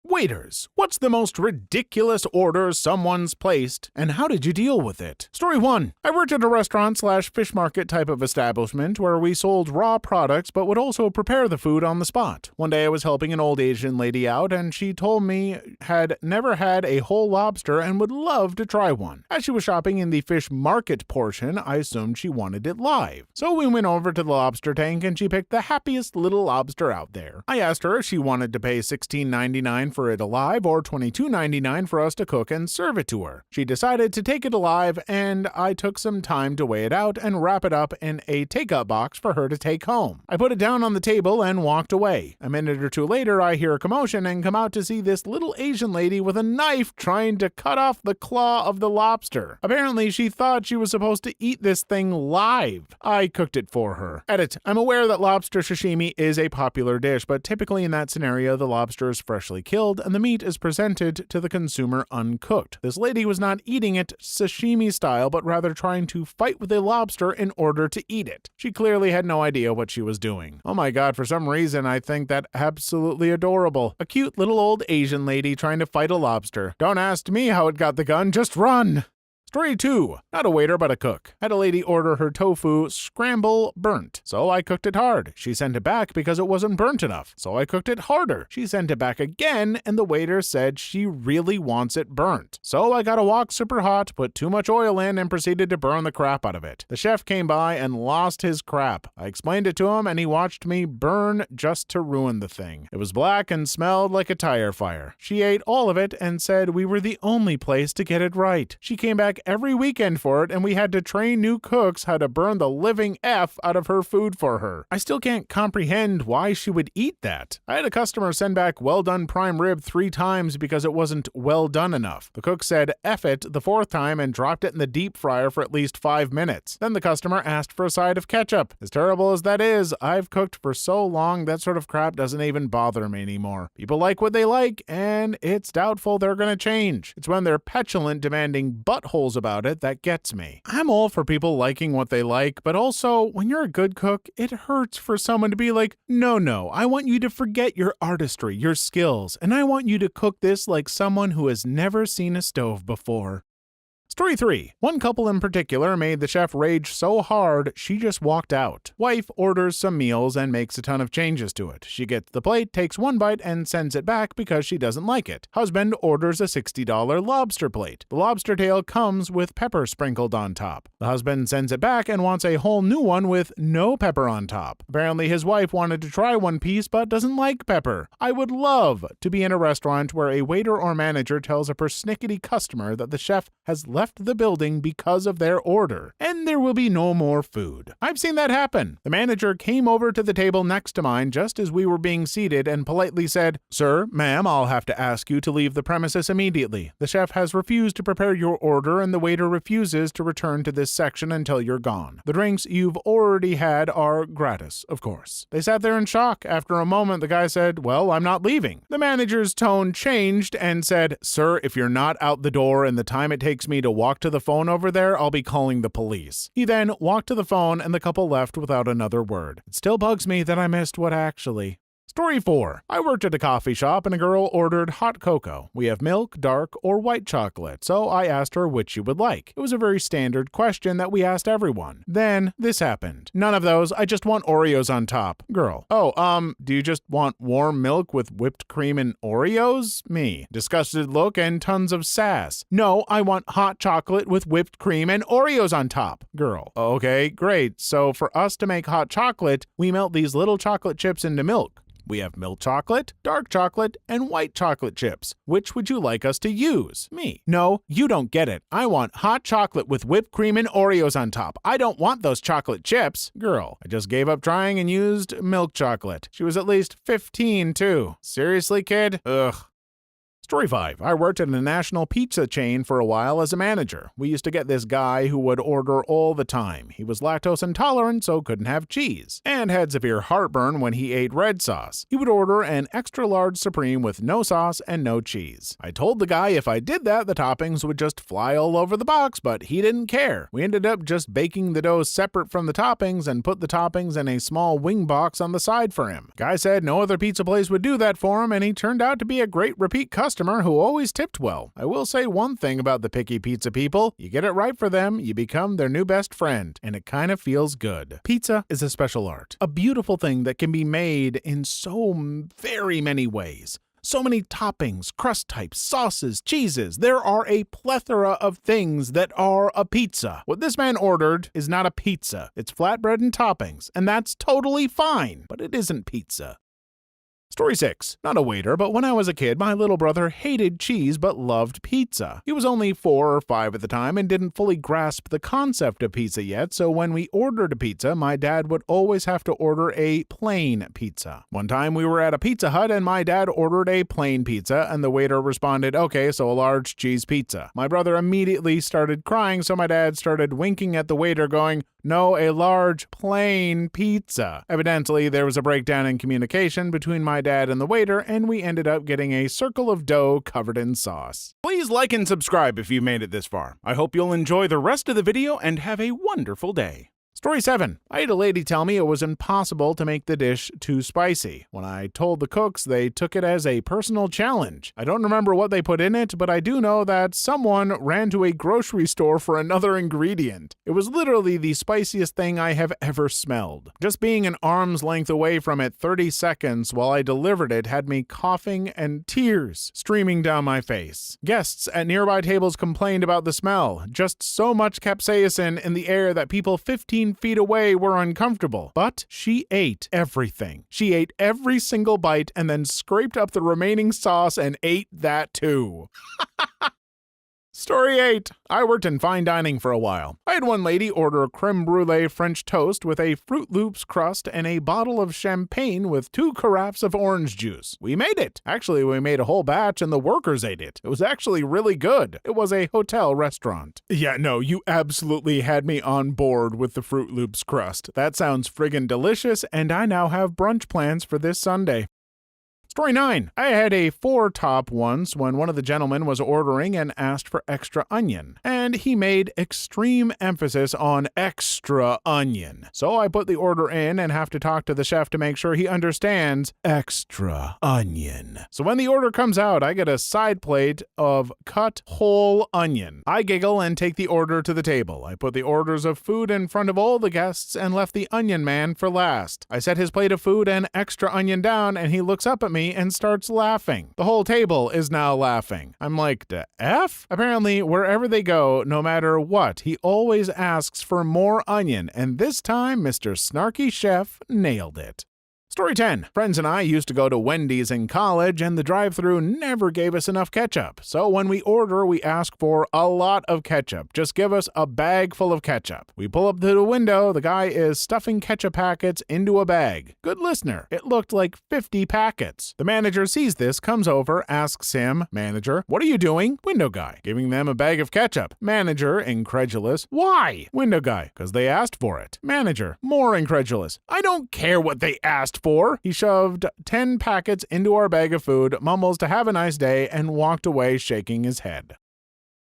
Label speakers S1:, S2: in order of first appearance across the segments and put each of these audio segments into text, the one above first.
S1: Waiters, what's the most ridiculous order someone's placed, and how did you deal with it? Story 1. I worked at a restaurant/fish market type of establishment where we sold raw products but would also prepare the food on the spot. One day I was helping an old Asian lady out, and she told me had never had a whole lobster and would love to try one. As she was shopping in the fish market portion, I assumed she wanted it live. So we went over to the lobster tank and she picked the happiest little lobster out there. I asked her if she wanted to pay $16.99 for it alive or $22.99 for us to cook and serve it to her. She decided to take it alive, and I took some time to weigh it out and wrap it up in a takeout box for her to take home. I put it down on the table and walked away. A minute or two later, I hear a commotion and come out to see this little Asian lady with a knife trying to cut off the claw of the lobster. Apparently, she thought she was supposed to eat this thing live. I cooked it for her. Edit. I'm aware that lobster sashimi is a popular dish, but typically in that scenario, the lobster is freshly killed and the meat is presented to the consumer uncooked. This lady was not eating it sashimi style, but rather trying to fight with a lobster in order to eat it. She clearly had no idea what she was doing. Oh my god, for some reason I think that absolutely adorable. A cute little old Asian lady trying to fight a lobster. Don't ask me how it got the gun, just run! Story 2. Not a waiter, but a cook. Had a lady order her tofu scramble burnt, so I cooked it hard. She sent it back because it wasn't burnt enough, so I cooked it harder. She sent it back again, and the waiter said she really wants it burnt. So I got a wok super hot, put too much oil in, and proceeded to burn the crap out of it. The chef came by and lost his crap. I explained it to him, and he watched me burn just to ruin the thing. It was black and smelled like a tire fire. She ate all of it and said we were the only place to get it right. She came back every weekend for it, and we had to train new cooks how to burn the living F out of her food for her. I still can't comprehend why she would eat that. I had a customer send back well done prime rib 3 times because it wasn't well done enough. The cook said F it the 4th time and dropped it in the deep fryer for at least 5 minutes. Then the customer asked for a side of ketchup. As terrible as that is, I've cooked for so long that sort of crap doesn't even bother me anymore. People like what they like, and it's doubtful they're gonna change. It's when they're petulant demanding buttholes about it that gets me. I'm all for people liking what they like, but also, when you're a good cook, it hurts for someone to be like, no, I want you to forget your artistry, your skills, and I want you to cook this like someone who has never seen a stove before. Story 3. One couple in particular made the chef rage so hard, she just walked out. Wife orders some meals and makes a ton of changes to it. She gets the plate, takes one bite, and sends it back because she doesn't like it. Husband orders a $60 lobster plate. The lobster tail comes with pepper sprinkled on top. The husband sends it back and wants a whole new one with no pepper on top. Apparently his wife wanted to try one piece but doesn't like pepper. I would love to be in a restaurant where a waiter or manager tells a persnickety customer that the chef has left the building because of their order, and there will be no more food. I've seen that happen. The manager came over to the table next to mine just as we were being seated and politely said, "Sir, ma'am, I'll have to ask you to leave the premises immediately. The chef has refused to prepare your order and the waiter refuses to return to this section until you're gone. The drinks you've already had are gratis, of course." They sat there in shock. After a moment, the guy said, "Well, I'm not leaving." The manager's tone changed and said, "Sir, if you're not out the door in the time it takes me to walk to the phone over there, I'll be calling the police." He then walked to the phone and the couple left without another word. It still bugs me that I missed what actually. Story 4. I worked at a coffee shop and a girl ordered hot cocoa. We have milk, dark, or white chocolate, so I asked her which she would like. It was a very standard question that we asked everyone. Then this happened. "None of those, I just want Oreos on top." Girl. Do you just want warm milk with whipped cream and Oreos? Me. Disgusted look and tons of sass. "No, I want hot chocolate with whipped cream and Oreos on top." Girl. Okay, great. So for us to make hot chocolate, we melt these little chocolate chips into milk. We have milk chocolate, dark chocolate, and white chocolate chips. Which would you like us to use? Me. "No, you don't get it. I want hot chocolate with whipped cream and Oreos on top. I don't want those chocolate chips." Girl. I just gave up trying and used milk chocolate. She was at least 15 too. Seriously, kid? Ugh. Story 5. I worked at a national pizza chain for a while as a manager. We used to get this guy who would order all the time. He was lactose intolerant, so couldn't have cheese, and had severe heartburn when he ate red sauce. He would order an extra large supreme with no sauce and no cheese. I told the guy if I did that, the toppings would just fly all over the box, but he didn't care. We ended up just baking the dough separate from the toppings and put the toppings in a small wing box on the side for him. Guy said no other pizza place would do that for him, and he turned out to be a great repeat customer who always tipped well. I will say one thing about the picky pizza people: you get it right for them, you become their new best friend, and it kind of feels good. Pizza is a special art, a beautiful thing that can be made in so very many ways. So many toppings, crust types, sauces, cheeses. There are a plethora of things that are a pizza. What this man ordered is not a pizza. It's flatbread and toppings, and that's totally fine, but it isn't pizza. Story 6. Not a waiter, but when I was a kid, my little brother hated cheese but loved pizza. He was only 4 or 5 at the time and didn't fully grasp the concept of pizza yet, so when we ordered a pizza, my dad would always have to order a plain pizza. One time we were at a Pizza Hut and my dad ordered a plain pizza, and the waiter responded, "Okay, so a large cheese pizza." My brother immediately started crying, so my dad started winking at the waiter going, "No, a large plain pizza." Evidently, there was a breakdown in communication between my dad and the waiter, and we ended up getting a circle of dough covered in sauce. Please like and subscribe if you made it this far. I hope you'll enjoy the rest of the video and have a wonderful day. Story 7. I had a lady tell me it was impossible to make the dish too spicy. When I told the cooks, they took it as a personal challenge. I don't remember what they put in it, but I do know that someone ran to a grocery store for another ingredient. It was literally the spiciest thing I have ever smelled. Just being an arm's length away from it 30 seconds while I delivered it had me coughing and tears streaming down my face. Guests at nearby tables complained about the smell. Just so much capsaicin in the air that people 15 feet away were uncomfortable. But she ate everything. She ate every single bite and then scraped up the remaining sauce and ate that too. Story 8. I worked in fine dining for a while. I had one lady order creme brulee French toast with a Fruit Loops crust and a bottle of champagne with 2 carafes of orange juice. We made it. Actually, we made a whole batch and the workers ate it. It was actually really good. It was a hotel restaurant. Yeah, no, you absolutely had me on board with the Fruit Loops crust. That sounds friggin' delicious, and I now have brunch plans for this Sunday. Story 9. I had a 4-top once when one of the gentlemen was ordering and asked for extra onion, and he made extreme emphasis on extra onion. So I put the order in and have to talk to the chef to make sure he understands extra onion. So when the order comes out, I get a side plate of cut whole onion. I giggle and take the order to the table. I put the orders of food in front of all the guests and left the onion man for last. I set his plate of food and extra onion down, and he looks up at me and starts laughing. The whole table is now laughing. I'm like, the F? Apparently, wherever they go, no matter what, he always asks for more onion, and this time, Mr. Snarky Chef nailed it. Story 10. Friends and I used to go to Wendy's in college, and the drive-thru never gave us enough ketchup. So when we order, we ask for a lot of ketchup. Just give us a bag full of ketchup. We pull up to the window. The guy is stuffing ketchup packets into a bag. Good listener. It looked like 50 packets. The manager sees this, comes over, asks him, "Manager, what are you doing?" Window guy, giving them a bag of ketchup. Manager, incredulous, "Why?" Window guy, "'Cause they asked for it." Manager, more incredulous, "I don't care what they asked for." He shoved 10 packets into our bag of food, mumbles to have a nice day, and walked away shaking his head.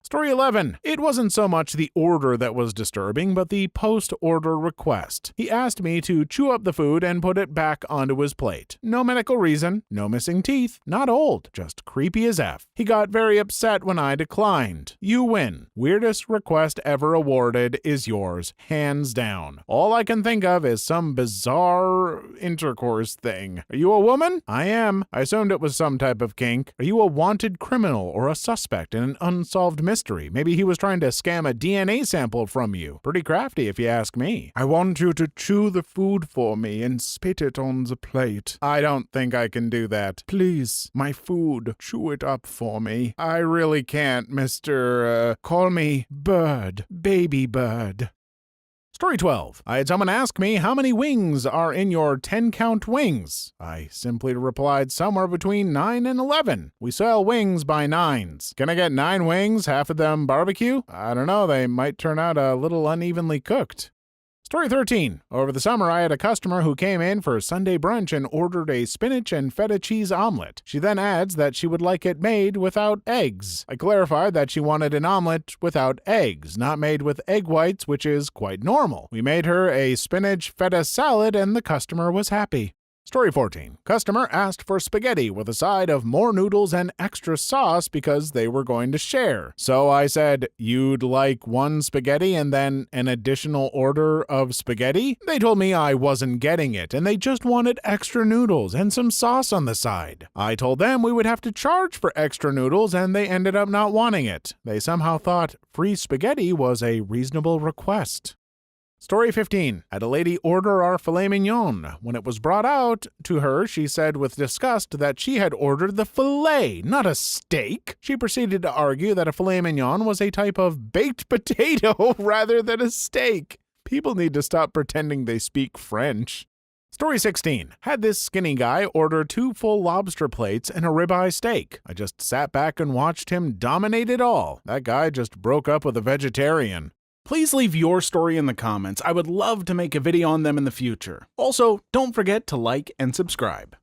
S1: Story 11. It wasn't so much the order that was disturbing, but the post-order request. He asked me to chew up the food and put it back onto his plate. No medical reason, no missing teeth, not old, just creepy as F. He got very upset when I declined. You win. Weirdest request ever awarded is yours, hands down. All I can think of is some bizarre intercourse thing. Are you a woman? I am. I assumed it was some type of kink. Are you a wanted criminal or a suspect in an unsolved mystery? Maybe he was trying to scam a DNA sample from you. Pretty crafty if you ask me. I want you to chew the food for me and spit it on the plate. I don't think I can do that. Please, my food, chew it up for me. I really can't, Mr. Call me Bird, Baby Bird. Story 12. I had someone ask me how many wings are in your 10-count wings. I simply replied somewhere between 9 and 11. We sell wings by nines. Can I get 9 wings, half of them barbecue? I don't know, they might turn out a little unevenly cooked. Story 13. Over the summer, I had a customer who came in for Sunday brunch and ordered a spinach and feta cheese omelet. She then adds that she would like it made without eggs. I clarified that she wanted an omelet without eggs, not made with egg whites, which is quite normal. We made her a spinach feta salad and the customer was happy. Story 14. Customer asked for spaghetti with a side of more noodles and extra sauce because they were going to share. So I said, "You'd like 1 spaghetti and then an additional order of spaghetti?" They told me I wasn't getting it and they just wanted extra noodles and some sauce on the side. I told them we would have to charge for extra noodles and they ended up not wanting it. They somehow thought free spaghetti was a reasonable request. Story 15. Had a lady order our filet mignon. When it was brought out to her, she said with disgust that she had ordered the filet, not a steak. She proceeded to argue that a filet mignon was a type of baked potato rather than a steak. People need to stop pretending they speak French. Story 16. Had this skinny guy order 2 full lobster plates and a ribeye steak. I just sat back and watched him dominate it all. That guy just broke up with a vegetarian. Please leave your story in the comments. I would love to make a video on them in the future. Also, don't forget to like and subscribe.